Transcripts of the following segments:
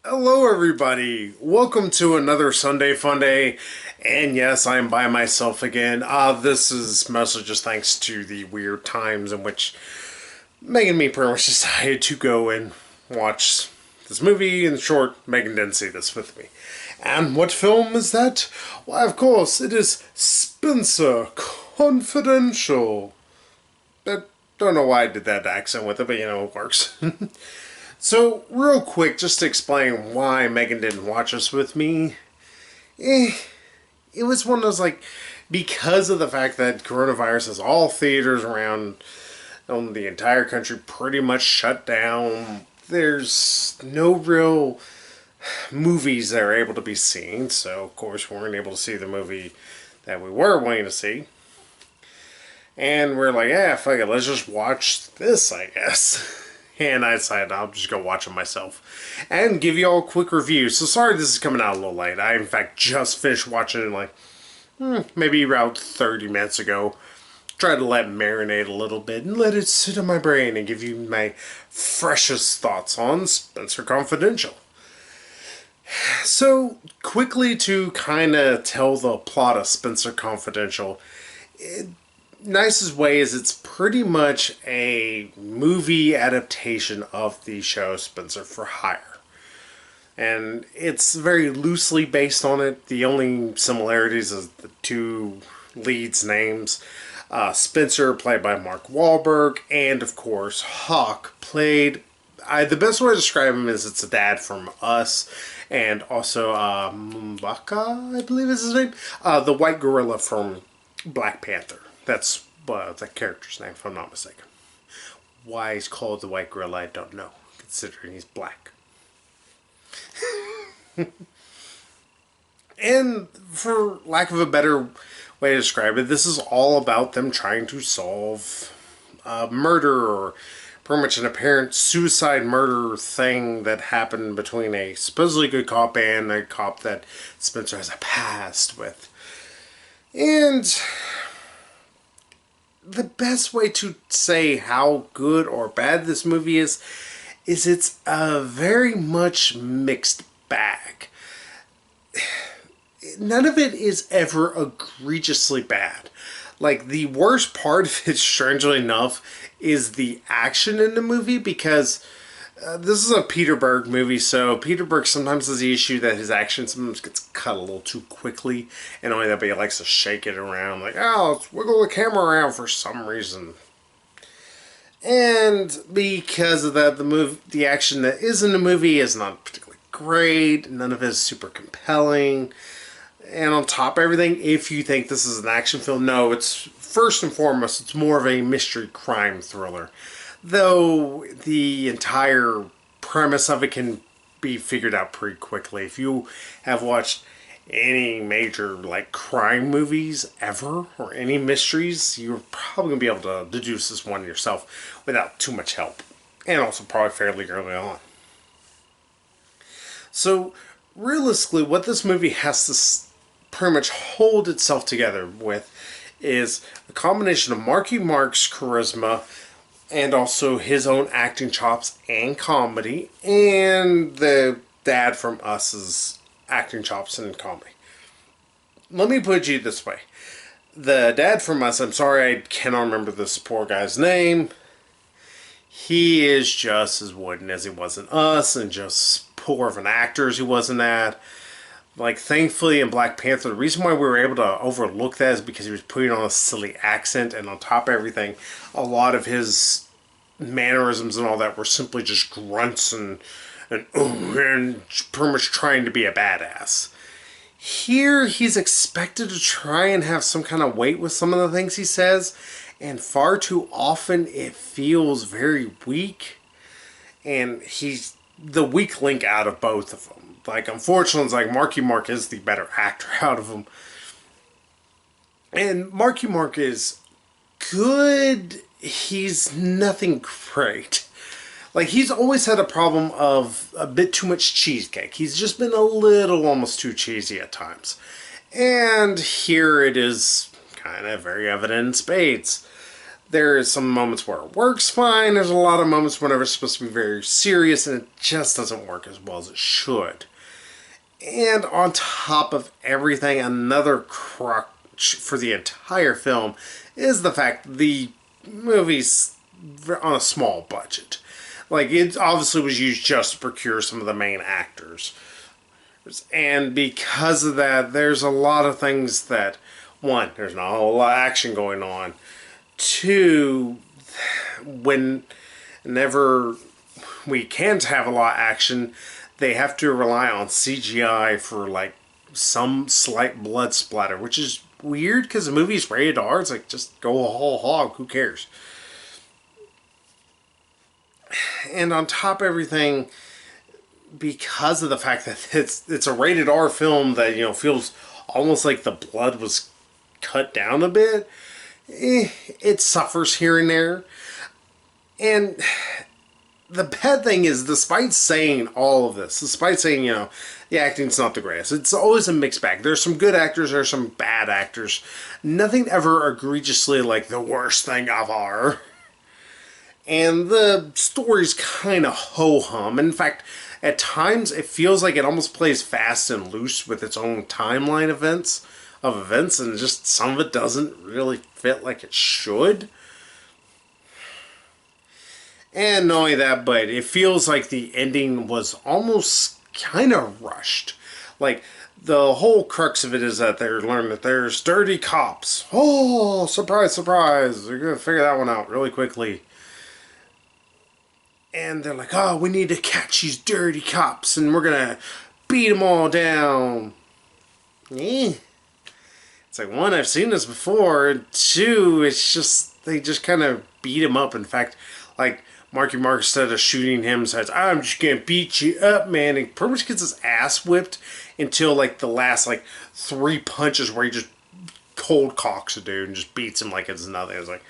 Hello, everybody. Welcome to another Sunday Funday. And yes, I'm by myself again. This is mostly just thanks to the weird times in which Megan and me pretty much decided to go and watch this movie. In short, Megan didn't see this with me. And what film is that? Why, of course, it is Spenser Confidential. I don't know why I did that accent with it, but it works. So, real quick, just to explain why Megan didn't watch this with me, it was one of those, because of the fact that coronavirus has all theaters around the entire country pretty much shut down, there's no real movies that are able to be seen, so of course we weren't able to see the movie that we were wanting to see. And we're like, yeah, fuck it, let's just watch this, I guess. And I decided I'll just go watch it myself and give you all a quick review. So sorry this is coming out a little late. I, in fact, just finished watching it maybe around 30 minutes ago. Tried to let it marinate a little bit and let it sit in my brain and give you my freshest thoughts on Spenser Confidential. So, quickly to kind of tell the plot of Spenser Confidential, nicest way is it's pretty much a movie adaptation of the show Spenser for Hire. And it's very loosely based on it. The only similarities is the two leads' names. Spenser, played by Mark Wahlberg, and of course Hawk, played... the best way to describe him is it's a dad from Us, and also M'Baka, I believe is his name. The white gorilla from Black Panther. That's the character's name, if I'm not mistaken. Why he's called the White Gorilla, I don't know, considering he's black. And for lack of a better way to describe it, this is all about them trying to solve a murder, or pretty much an apparent suicide murder thing that happened between a supposedly good cop and a cop that Spenser has a past with. And the best way to say how good or bad this movie is it's a very much mixed bag. None of it is ever egregiously bad. Like, the worst part of it, strangely enough, is the action in the movie, because this is a Peter Berg movie, so Peter Berg sometimes has the issue that his action sometimes gets cut a little too quickly, and only that, but he likes to shake it around, like, oh, let's wiggle the camera around for some reason. And because of that, the action that is in the movie is not particularly great, none of it is super compelling, and on top of everything, if you think this is an action film, no, it's first and foremost, it's more of a mystery crime thriller. Though the entire premise of it can be figured out pretty quickly. If you have watched any major crime movies ever, or any mysteries, you're probably going to be able to deduce this one yourself without too much help. And also probably fairly early on. So realistically, what this movie has to pretty much hold itself together with is a combination of Marky Mark's charisma and also his own acting chops and comedy, and the dad from Us's acting chops and comedy. Let me put it this way. The dad from Us, I'm sorry I cannot remember this poor guy's name. He is just as wooden as he was in Us, and just poor of an actor as he was in that. Thankfully in Black Panther, the reason why we were able to overlook that is because he was putting on a silly accent, and on top of everything, a lot of his mannerisms and all that were simply just grunts and pretty much trying to be a badass. Here, he's expected to try and have some kind of weight with some of the things he says, and far too often it feels very weak, and he's the weak link out of both of them. Unfortunately, it's Marky Mark is the better actor out of them. And Marky Mark is good. He's nothing great. He's always had a problem of a bit too much cheesecake. He's just been a little almost too cheesy at times. And here it is kind of very evident in spades. There's some moments where it works fine. There's a lot of moments whenever it's supposed to be very serious and it just doesn't work as well as it should. And on top of everything, another crutch for the entire film is the fact the movie's on a small budget. Like, it obviously was used just to procure some of the main actors. And because of that, there's a lot of things that, one, there's not a whole lot of action going on. Two, whenever we can't have a lot of action, they have to rely on CGI for, like, some slight blood splatter, which is weird because the movie's rated R. It's like, just go a whole hog, who cares? And on top of everything, because of the fact that it's a rated R film that, feels almost like the blood was cut down a bit, it suffers here and there. And the bad thing is, despite saying all of this, despite saying, the acting's not the greatest, it's always a mixed bag. There's some good actors, there's some bad actors. Nothing ever egregiously like the worst thing ever. And the story's kind of ho-hum. In fact, at times it feels like it almost plays fast and loose with its own timeline of events, and just some of it doesn't really fit like it should. And not only that, but it feels like the ending was almost kind of rushed. Like, the whole crux of it is that they're learning that there's dirty cops. Oh, surprise, surprise. They're going to figure that one out really quickly. And they're like, oh, we need to catch these dirty cops, and we're going to beat them all down. It's like, one, I've seen this before. And two, it's just, they just kind of beat him up. In fact, like, Marky Mark, instead of shooting him, says, I'm just going to beat you up, man. And pretty much gets his ass whipped until, like, the last, like, 3 punches where he just cold cocks a dude and just beats him like it's nothing. It's like,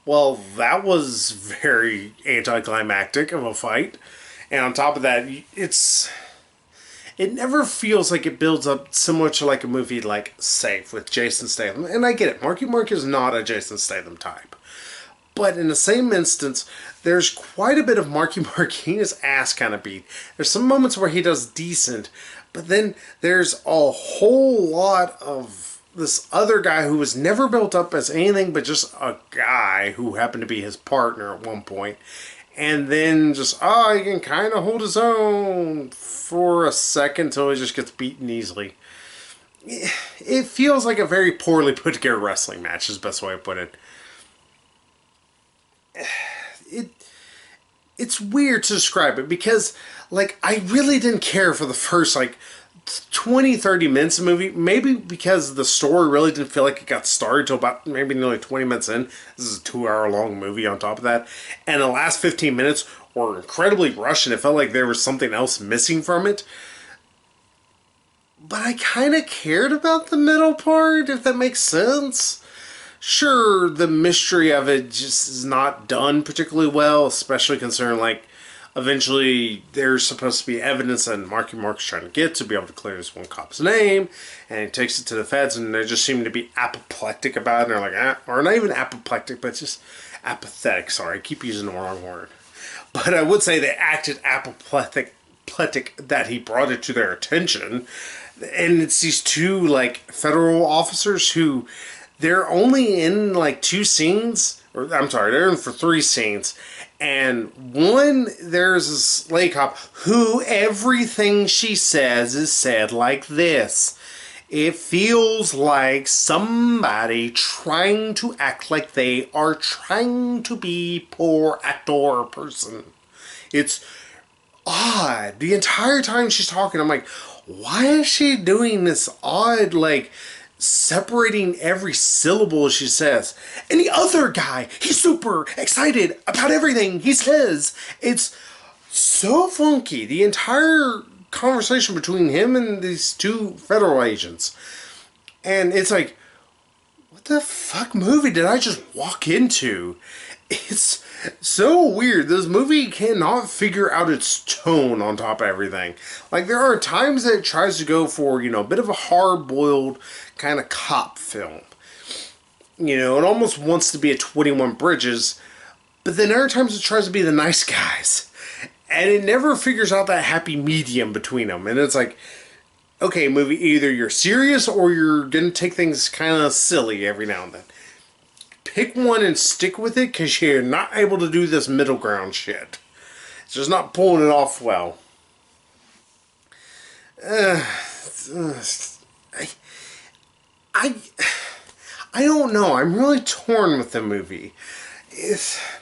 well, that was very anticlimactic of a fight. And on top of that, it never feels like it builds up similar to like a movie like Safe with Jason Statham. And I get it, Marky Mark is not a Jason Statham type. But in the same instance, there's quite a bit of Marky Mark getting his ass kind of beat. There's some moments where he does decent, but then there's a whole lot of this other guy who was never built up as anything but just a guy who happened to be his partner at one point. And then just, he can kind of hold his own for a second until he just gets beaten easily. It feels like a very poorly put together wrestling match, is the best way to put it. It's weird to describe it because, like, I really didn't care for the first, like, 20-30 minutes of the movie. Maybe because the story really didn't feel like it got started till about maybe nearly 20 minutes in. This is a 2-hour long movie on top of that. And the last 15 minutes were incredibly rushed and it felt like there was something else missing from it. But I kind of cared about the middle part, if that makes sense. Sure, the mystery of it just is not done particularly well, especially considering, like, eventually there's supposed to be evidence that Marky Mark's trying to get to be able to clear this one cop's name, and he takes it to the feds, and they just seem to be apoplectic about it, and they're like, or not even apoplectic, but just apathetic. Sorry, I keep using the wrong word. But I would say they acted apoplectic that he brought it to their attention. And it's these two, like, federal officers who, they're only in, like, 2 scenes, or I'm sorry, they're in for 3 scenes. And one, there's this lady cop who everything she says is said like this. It feels like somebody trying to act like they are trying to be poor actor or person. It's odd. The entire time she's talking, I'm like, why is she doing this odd, like, separating every syllable she says? And the other guy, he's super excited about everything he says. It's so funky. The entire conversation between him and these 2 federal agents. And it's like, what the fuck movie did I just walk into? It's so weird. This movie cannot figure out its tone on top of everything. Like, there are times that it tries to go for, a bit of a hard-boiled kind of cop film. You know, it almost wants to be a 21 Bridges, but then other times it tries to be the nice guys. And it never figures out that happy medium between them. And it's like, okay, movie, either you're serious or you're going to take things kind of silly every now and then. Pick one and stick with it, because you're not able to do this middle ground shit. It's just not pulling it off well. I don't know. I'm really torn with the movie.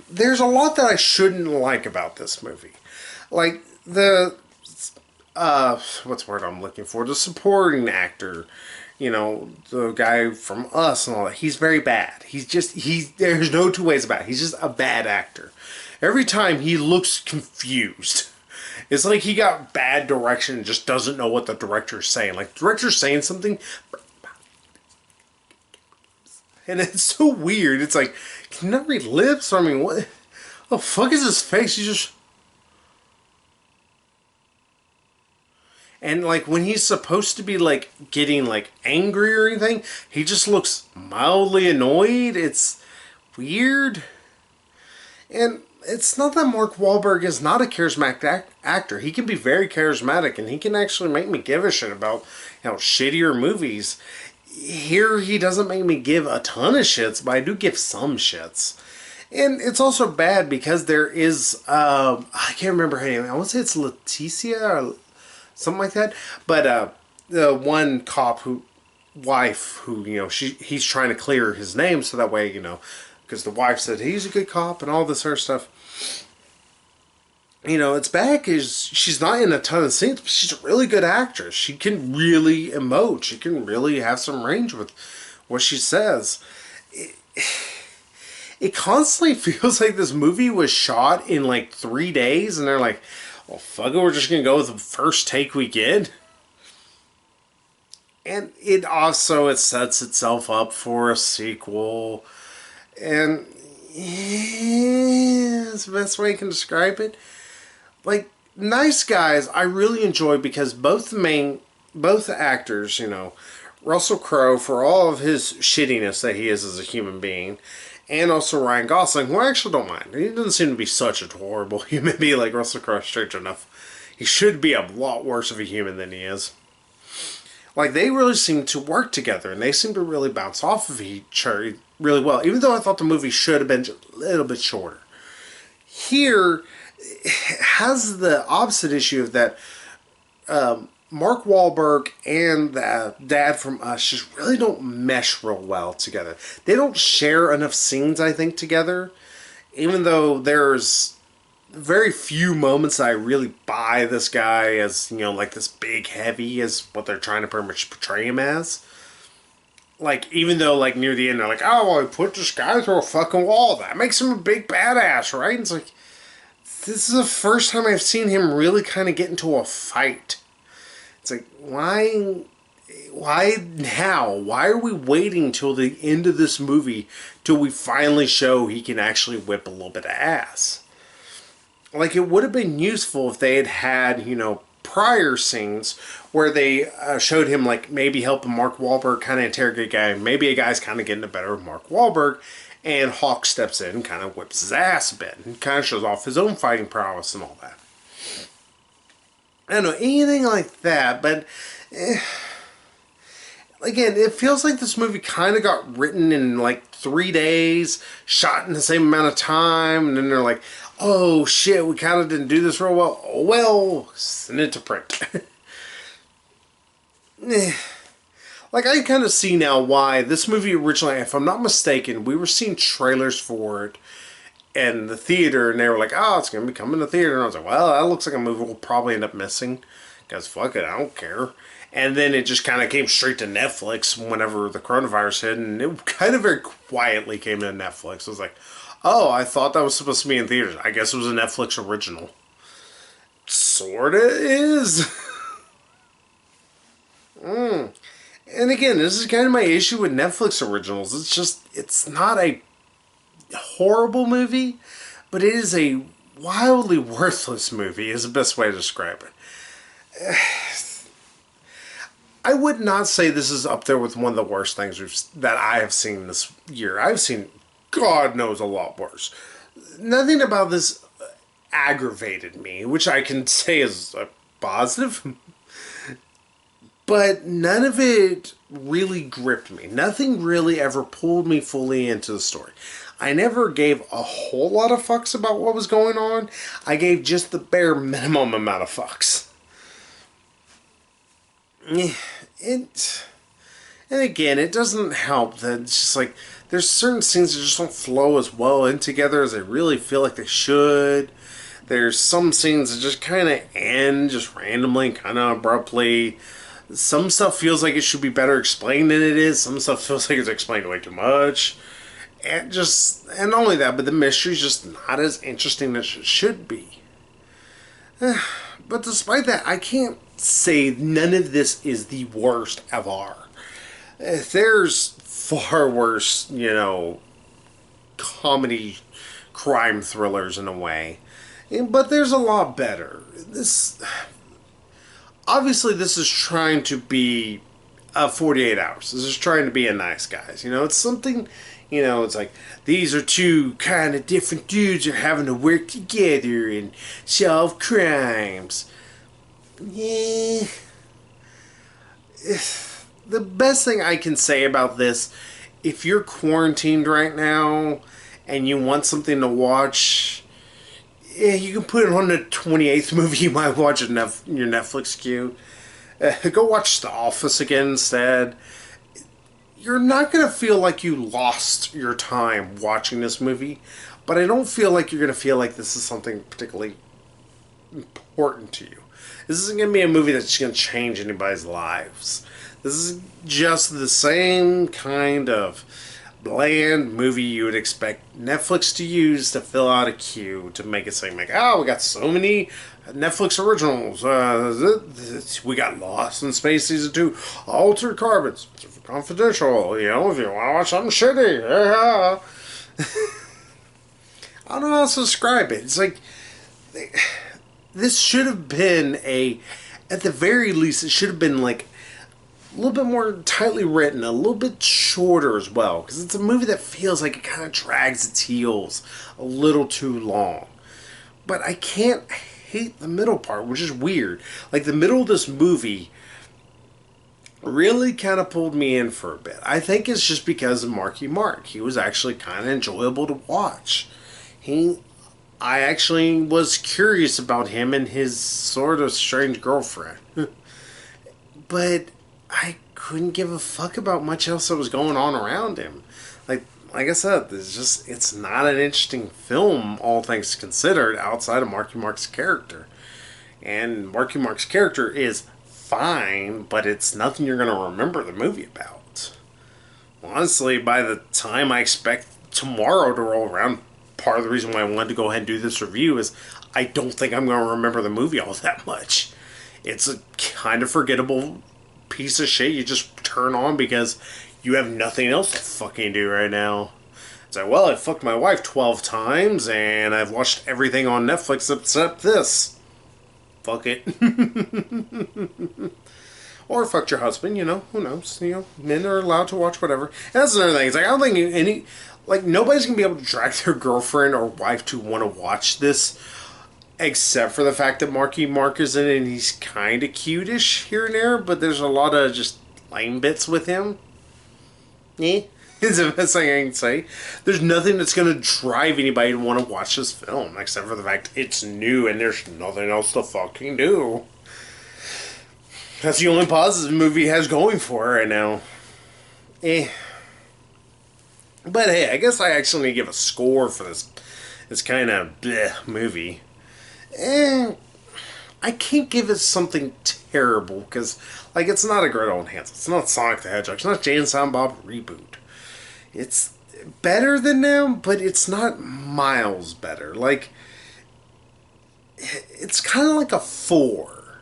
There's a lot that I shouldn't like about this movie. Like, what's the word I'm looking for? The supporting actor. You know, the guy from Us and all that. He's very bad. There's no two ways about it. He's just a bad actor. Every time he looks confused. It's like he got bad direction and just doesn't know what the director's saying. Like, the director's saying something, and it's so weird. It's like, can you not read lips? I mean, what the fuck is his face? He just... And, like, when he's supposed to be, like, getting, like, angry or anything, he just looks mildly annoyed. It's weird. And it's not that Mark Wahlberg is not a charismatic actor. He can be very charismatic, and he can actually make me give a shit about, you know, shittier movies. Here, he doesn't make me give a ton of shits, but I do give some shits. And it's also bad because there is, I can't remember her name. I want to say it's Leticia or something like that. But the one wife who, you know, he's trying to clear his name so that way, you know, because the wife said he's a good cop and all this other stuff. You know, it's bad because she's not in a ton of scenes, but she's a really good actress. She can really emote. She can really have some range with what she says. It constantly feels like this movie was shot in like 3 days, and they're like, well, fuck it, we're just going to go with the first take we get. And it sets itself up for a sequel. And yeah, that's the best way I can describe it. Like, Nice Guys, I really enjoy because both actors, you know, Russell Crowe, for all of his shittiness that he is as a human being, and also Ryan Gosling, who I actually don't mind. He doesn't seem to be such a horrible human being like Russell Crowe, strange enough. He should be a lot worse of a human than he is. Like, they really seem to work together, and they seem to really bounce off of each other really well, even though I thought the movie should have been a little bit shorter. Here, it has the opposite issue of that Mark Wahlberg and the dad from Us just really don't mesh real well together. They don't share enough scenes, I think, together, even though there's very few moments I really buy this guy as, you know, like this big heavy as what they're trying to pretty much portray him as. Like, even though, like, near the end, they're like, oh, well, I put this guy through a fucking wall. That makes him a big badass, right? And it's like, this is the first time I've seen him really kind of get into a fight. It's like, why now? Why are we waiting till the end of this movie till we finally show he can actually whip a little bit of ass? Like, it would have been useful if they had, you know, prior scenes where they showed him, like, maybe helping Mark Wahlberg kind of interrogate a guy. Maybe a guy's kind of getting the better of Mark Wahlberg, and Hawk steps in and kind of whips his ass a bit and kind of shows off his own fighting prowess and all that. I don't know, anything like that, but again, it feels like this movie kind of got written in like 3 days, shot in the same amount of time, and then they're like, oh shit, we kind of didn't do this real well. Oh, well, send it to print. Like, I kind of see now why this movie originally, if I'm not mistaken, we were seeing trailers for it in the theater, and they were like, oh, it's going to be coming to theater. And I was like, well, that looks like a movie we'll probably end up missing, because fuck it, I don't care. And then it just kind of came straight to Netflix whenever the coronavirus hit, and it kind of very quietly came to Netflix. I was like, oh, I thought that was supposed to be in theaters. I guess it was a Netflix original. Sorta is. And again, this is kind of my issue with Netflix originals. It's just, it's not a horrible movie, but it is a wildly worthless movie, is the best way to describe it. I would not say this is up there with one of the worst things that I have seen this year. I've seen, God knows, a lot worse. Nothing about this aggravated me, which I can say is a positive. But none of it really gripped me. Nothing really ever pulled me fully into the story. I never gave a whole lot of fucks about what was going on. I gave just the bare minimum amount of fucks. And again, it doesn't help that it's just like there's certain scenes that just don't flow as well in together as I really feel like they should. There's some scenes that just kind of end just randomly, kind of abruptly. Some stuff feels like it should be better explained than it is. Some stuff feels like it's explained way too much. And not only that, but the mystery's just not as interesting as it should be. But despite that, I can't say none of this is the worst ever. There's far worse, comedy crime thrillers in a way. But there's a lot better. Obviously, this is trying to be 48 Hours. This is trying to be a Nice Guys. It's something, it's like, these are two kind of different dudes are having to work together and solve crimes. Yeah. The best thing I can say about this, if you're quarantined right now and you want something to watch, you can put it on the 28th movie you might watch in your Netflix queue. Go watch The Office again instead. You're not going to feel like you lost your time watching this movie, but I don't feel like you're going to feel like this is something particularly important to you. This isn't going to be a movie that's going to change anybody's lives. This is just the same kind of bland movie you would expect Netflix to use to fill out a queue to make it seem like, we got so many Netflix originals. We got Lost in Space Season 2, Altered Carbon, Confidential, if you want to watch something shitty. Yeah. I don't know how else to describe it. It's like, this should have been at the very least, it should have been like a little bit more tightly written, a little bit shorter as well, because it's a movie that feels like it kind of drags its heels a little too long. But I can't hate the middle part, which is weird. Like, the middle of this movie really kind of pulled me in for a bit. I think it's just because of Marky Mark. He was actually kind of enjoyable to watch. I actually was curious about him and his sort of strange girlfriend. But I couldn't give a fuck about much else that was going on around him. Like I said, it's not an interesting film, all things considered, outside of Marky Mark's character. And Marky Mark's character is fine, but it's nothing you're going to remember the movie about. Honestly, by the time I expect tomorrow to roll around, part of the reason why I wanted to go ahead and do this review is I don't think I'm going to remember the movie all that much. It's a kind of forgettable piece of shit you just turn on because you have nothing else to fucking do right now. It's like, I fucked my wife 12 times and I've watched everything on Netflix except this. Fuck it. Or fucked your husband, who knows? Men are allowed to watch whatever. And that's another thing. It's like, I don't think nobody's gonna be able to drag their girlfriend or wife to want to watch this, except for the fact that Marky Mark is in it and he's kind of cute-ish here and there, but there's a lot of just lame bits with him. It's the best thing I can say. There's nothing that's going to drive anybody to want to watch this film, except for the fact it's new and there's nothing else to fucking do. That's the only positive the movie has going for it right now. But hey, I guess I actually need to give a score for this kind of bleh movie. I can't give it something terrible, because, it's not a Great Old Hands. It's not Sonic the Hedgehog. It's not Jay and Silent Bob Reboot. It's better than them, but it's not miles better. It's kind of like a 4.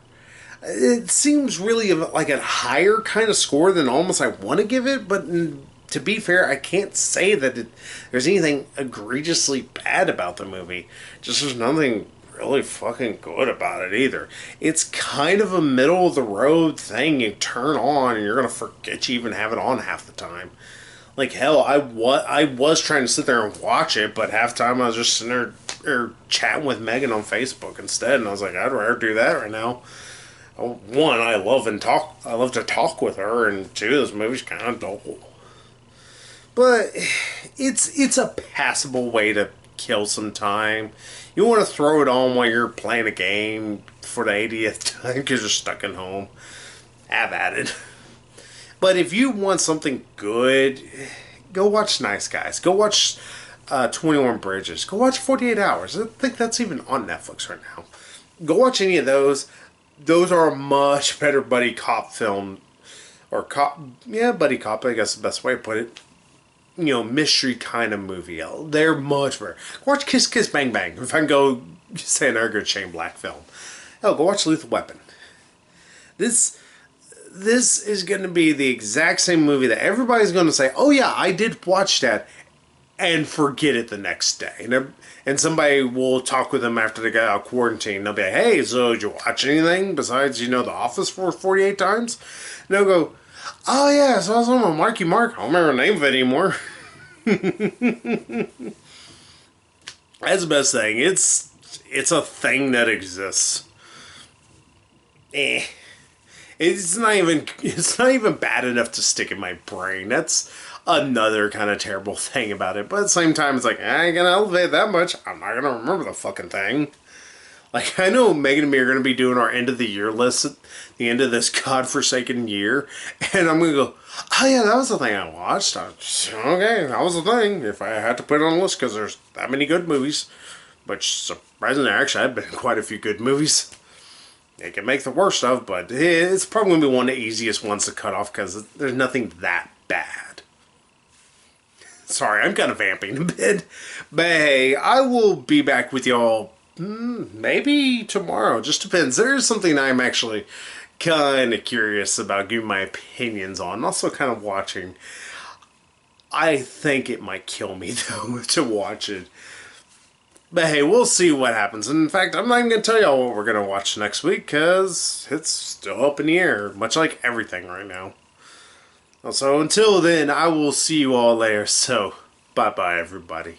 It seems really like a higher kind of score than almost I want to give it, but to be fair, I can't say that there's anything egregiously bad about the movie. Just there's nothing really fucking good about it either. It's kind of a middle of the road thing you turn on and you're gonna forget you even have it on half the time. Like hell, I was trying to sit there and watch it, but half the time I was just sitting there or chatting with Megan on Facebook instead, and I was like, I'd rather do that right now. One, I love and talk. I love to talk with her, and two, this movie's kind of dull. But it's a passable way to kill some time. You want to throw it on while you're playing a game for the 80th time because you're stuck at home. Have at it. But if you want something good, go watch Nice Guys. Go watch 21 Bridges. Go watch 48 Hours. I think that's even on Netflix right now. Go watch any of those. Those are a much better buddy cop film. Or buddy cop, I guess is the best way to put it. You know, mystery kind of movie. They're much better. Watch Kiss Kiss Bang Bang. If I can go say another good Shane Black film. Oh, go watch Lethal Weapon. This is going to be the exact same movie that everybody's going to say, oh yeah, I did watch that, and forget it the next day. And somebody will talk with them after they get out of quarantine. They'll be like, hey, so did you watch anything besides, The Office for 48 times? And they'll go, oh yeah, so I was on Marky Mark. I don't remember the name of it anymore. That's the best thing. It's a thing that exists. It's not even bad enough to stick in my brain. That's another kind of terrible thing about it. But at the same time, it's like, I ain't gonna elevate that much. I'm not gonna remember the fucking thing. Like, I know Megan and me are gonna be doing our end of the year list at the end of this godforsaken year, and I'm gonna go, oh yeah, that was the thing I watched. Okay, that was the thing. If I had to put it on a list because there's that many good movies, which surprisingly, actually, I've been in quite a few good movies. It can make the worst of, but it's probably going to be one of the easiest ones to cut off because there's nothing that bad. Sorry, I'm kind of vamping a bit. But hey, I will be back with y'all maybe tomorrow. Just depends. There's something I'm actually kind of curious about giving my opinions on. Also kind of watching. I think it might kill me, though, to watch it. But hey, we'll see what happens. And in fact, I'm not even going to tell y'all what we're going to watch next week because it's still up in the air, much like everything right now. So until then, I will see you all later. So, bye-bye, everybody.